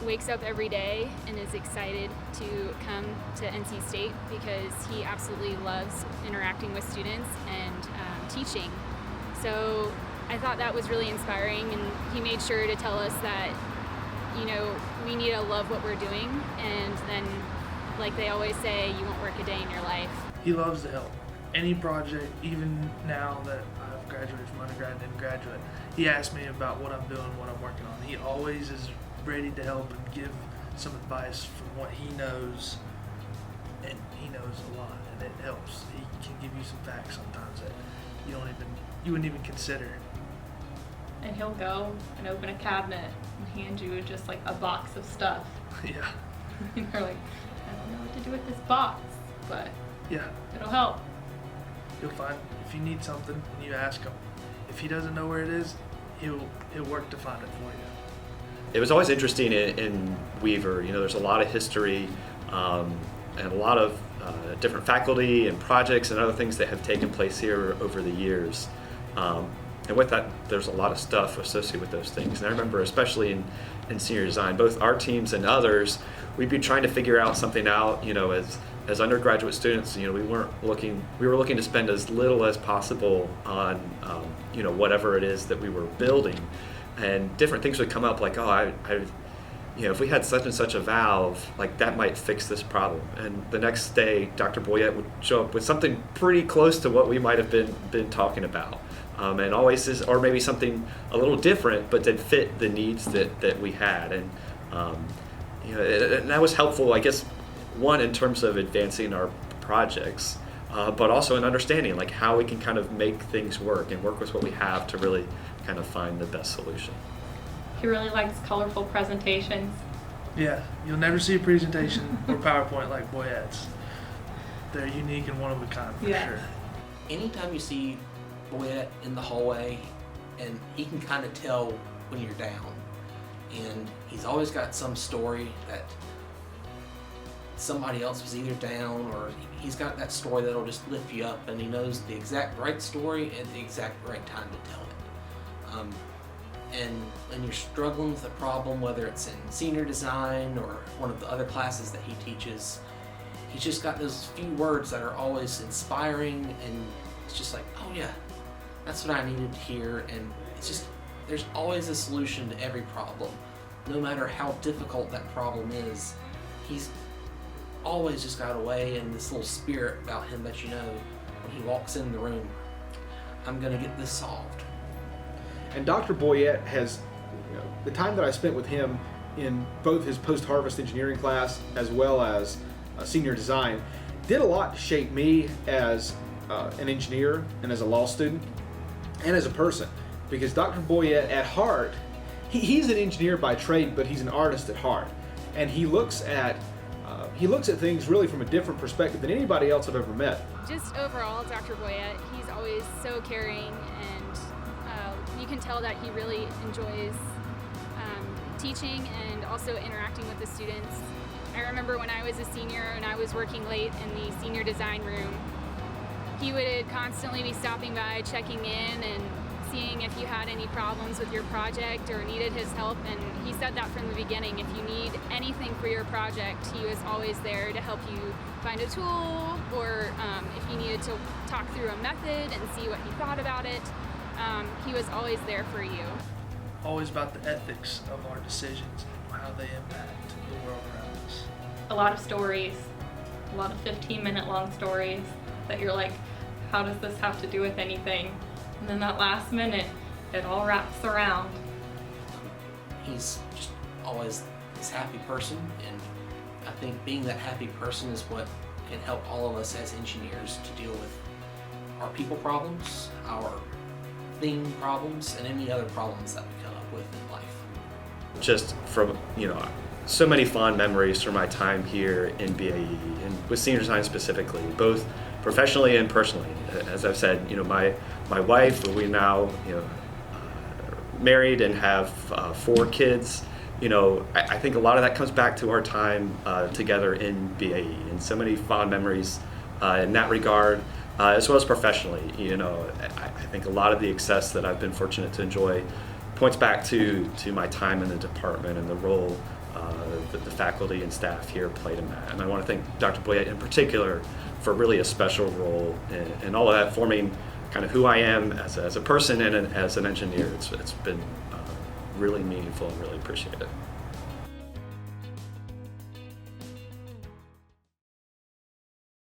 he wakes up every day and is excited to come to NC State because he absolutely loves interacting with students and teaching. So I thought that was really inspiring, and he made sure to tell us that, we need to love what we're doing, and then, like they always say, you won't work a day in your life. He loves to help. Any project, even now that I've graduated from undergrad and graduate, he asks me about what I'm doing, what I'm working on. He always is ready to help and give some advice from what he knows, and he knows a lot, and it helps. He can give you some facts sometimes that you wouldn't even consider. And he'll go and open a cabinet and hand you just like a box of stuff. Yeah. And you're like, I don't know what to do with this box, but yeah, it'll help. You'll find if you need something and you ask him. If he doesn't know where it is, he'll work to find it for you. It was always interesting in Weaver. There's a lot of history and a lot of different faculty and projects and other things that have taken place here over the years. And with that, there's a lot of stuff associated with those things. And I remember, especially in senior design, both our teams and others, we'd be trying to figure out something out. As undergraduate students, we were looking to spend as little as possible on, whatever it is that we were building. And different things would come up, like, if we had such and such a valve, like that might fix this problem. And the next day, Dr. Boyette would show up with something pretty close to what we might have been talking about. And always is, or maybe something a little different, but that fit the needs that we had. And and that was helpful, I guess, one, in terms of advancing our projects, but also in understanding like how we can kind of make things work and work with what we have to really kind of find the best solution. He really likes colorful presentations. Yeah, you'll never see a presentation or PowerPoint like Boyette's. They're unique and one of a kind for sure. Anytime you see Boyette in the hallway, and he can kind of tell when you're down, and he's always got some story that somebody else was either down, or he's got that story that'll just lift you up, and he knows the exact right story at the exact right time to tell it. And when you're struggling with a problem, whether it's in senior design or one of the other classes that he teaches, he's just got those few words that are always inspiring, and it's just like, oh yeah, that's what I needed to hear. And it's just, there's always a solution to every problem. No matter how difficult that problem is, he's always just got a way, and this little spirit about him that when he walks in the room, I'm gonna get this solved. And Dr. Boyette has, the time that I spent with him in both his post-harvest engineering class as well as senior design, did a lot to shape me as an engineer and as a law student and as a person. Because Dr. Boyette, at heart, he's an engineer by trade, but he's an artist at heart. And he looks at things really from a different perspective than anybody else I've ever met. Just overall, Dr. Boyette, he's always so caring, and you can tell that he really enjoys teaching and also interacting with the students. I remember when I was a senior and I was working late in the senior design room, he would constantly be stopping by, checking in and seeing if you had any problems with your project or needed his help. And he said that from the beginning, if you need anything for your project, he was always there to help you find a tool, or if you needed to talk through a method and see what he thought about it. He was always there for you. Always about the ethics of our decisions and how they impact the world around us. A lot of stories, a lot of 15-minute long stories that you're like, how does this have to do with anything? And then that last minute, it all wraps around. He's just always this happy person, and I think being that happy person is what can help all of us as engineers to deal with our people problems, our theme problems, and any other problems that we come up with in life. Just from, so many fond memories from my time here in BAE, and with senior design specifically, both professionally and personally. As I've said, my wife, we now, married and have 4 kids. I think a lot of that comes back to our time together in BAE, and so many fond memories in that regard, as well as professionally. I think a lot of the success that I've been fortunate to enjoy points back to my time in the department and the role that the faculty and staff here played in that. And I want to thank Dr. Boyette in particular for really a special role in all of that, forming kind of who I am as a person and as an engineer. It's been really meaningful and really appreciated.